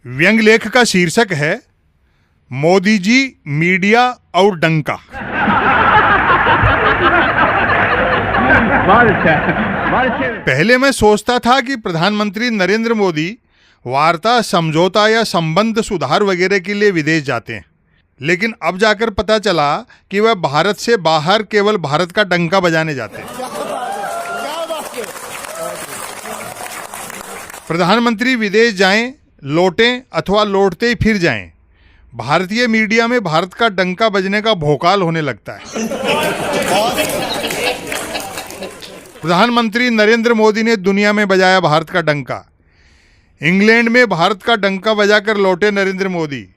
व्यंग लेख का शीर्षक है मोदी जी, मीडिया और डंका। पहले मैं सोचता था कि प्रधानमंत्री नरेंद्र मोदी वार्ता, समझौता या संबंध सुधार वगैरह के लिए विदेश जाते हैं, लेकिन अब जाकर पता चला कि वह भारत से बाहर केवल भारत का डंका बजाने जाते हैं। प्रधानमंत्री विदेश जाएं, लौटें अथवा लौटते ही फिर जाएं, भारतीय मीडिया में भारत का डंका बजने का भोकाल होने लगता है। प्रधानमंत्री नरेंद्र मोदी ने दुनिया में बजाया भारत का डंका। इंग्लैंड में भारत का डंका बजाकर लौटे नरेंद्र मोदी।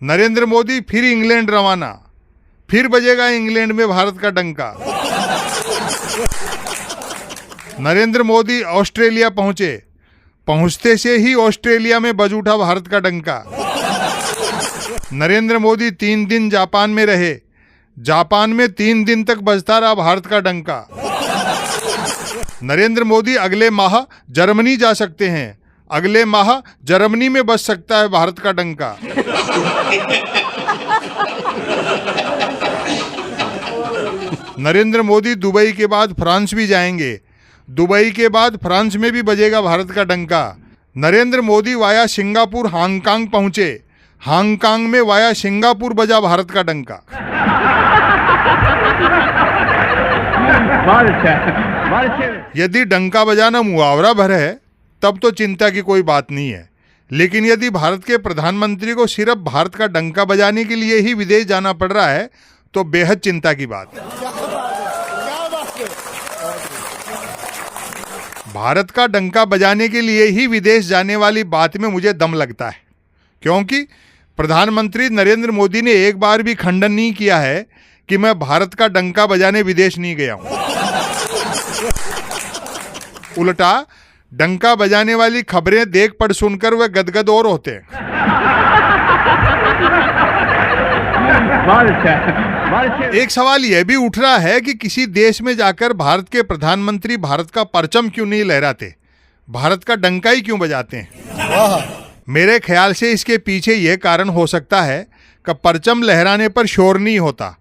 नरेंद्र मोदी फिर इंग्लैंड रवाना, फिर बजेगा इंग्लैंड में भारत का डंका। नरेंद्र मोदी ऑस्ट्रेलिया पहुंचे, पहुंचते से ही ऑस्ट्रेलिया में बज उठा भारत का डंका। नरेंद्र मोदी 3 दिन जापान में रहे, जापान में 3 दिन तक बजता रहा भारत का डंका। नरेंद्र मोदी अगले माह जर्मनी जा सकते हैं, अगले माह जर्मनी में बज सकता है भारत का डंका। नरेंद्र मोदी दुबई के बाद फ्रांस भी जाएंगे, दुबई के बाद फ्रांस में भी बजेगा भारत का डंका। Narendra Modi via Singapore Hong Kong पहुंचे, हांगकांग में वाया सिंगापुर बजा भारत का डंका। यदि डंका बजाना मुहावरा भर है तब तो चिंता की कोई बात नहीं है, लेकिन यदि भारत के प्रधानमंत्री को सिर्फ भारत का डंका बजाने के लिए ही विदेश जाना पड़ रहा है तो बेहद चिंता की बात है। भारत का डंका बजाने के लिए ही विदेश जाने वाली बात में मुझे दम लगता है, क्योंकि प्रधानमंत्री नरेंद्र मोदी ने एक बार भी खंडन नहीं किया है कि मैं भारत का डंका बजाने विदेश नहीं गया हूं। उल्टा डंका बजाने वाली खबरें देख पढ़ सुनकर वे गदगद और होते हैं। एक सवाल यह भी उठ रहा है कि किसी देश में जाकर भारत के प्रधानमंत्री भारत का परचम क्यों नहीं लहराते, भारत का डंका ही क्यों बजाते हैं। मेरे ख्याल से इसके पीछे यह कारण हो सकता है कि परचम लहराने पर शोर नहीं होता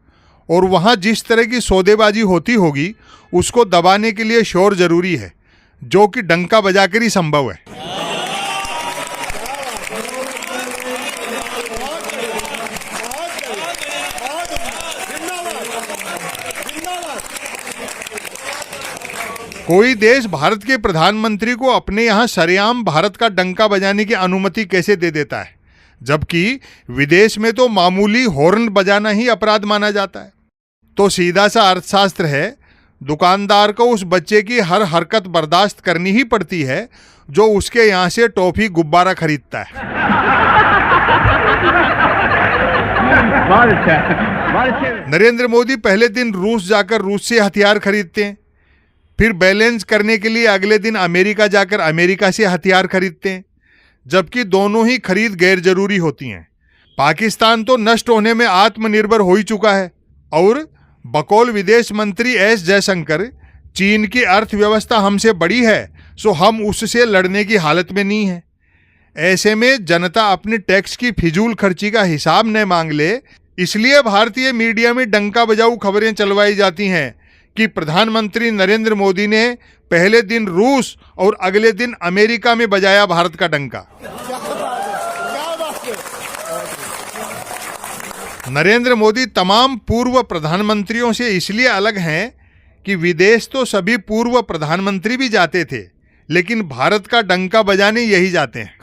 और वहां जिस तरह की सौदेबाजी होती होगी उसको दबाने के लिए शोर जरूरी है, जो कि डंका बजाकर ही संभव है। कोई देश भारत के प्रधानमंत्री को अपने यहां सरेआम भारत का डंका बजाने की अनुमति कैसे दे देता है, जबकि विदेश में तो मामूली हॉर्न बजाना ही अपराध माना जाता है। तो सीधा सा अर्थशास्त्र है, दुकानदार को उस बच्चे की हर हरकत बर्दाश्त करनी ही पड़ती है जो उसके यहां से टॉफी गुब्बारा खरीदता है। नरेंद्र मोदी पहले दिन रूस जाकर रूस से हथियार खरीदते हैं, फिर बैलेंस करने के लिए अगले दिन अमेरिका जाकर अमेरिका से हथियार खरीदते हैं, जबकि दोनों ही खरीद गैर जरूरी होती हैं। पाकिस्तान तो नष्ट होने में आत्मनिर्भर हो ही चुका है और बकौल विदेश मंत्री एस जयशंकर, चीन की अर्थव्यवस्था हमसे बड़ी है सो हम उससे लड़ने की हालत में नहीं है। ऐसे में जनता अपने टैक्स की फिजूल खर्ची का हिसाब न मांग ले, इसलिए भारतीय मीडिया में डंका बजाऊ खबरें चलवाई जाती हैं कि प्रधानमंत्री नरेंद्र मोदी ने पहले दिन रूस और अगले दिन अमेरिका में बजाया भारत का डंका। नरेंद्र मोदी तमाम पूर्व प्रधानमंत्रियों से इसलिए अलग हैं कि विदेश तो सभी पूर्व प्रधानमंत्री भी जाते थे, लेकिन भारत का डंका बजाने यही जाते हैं।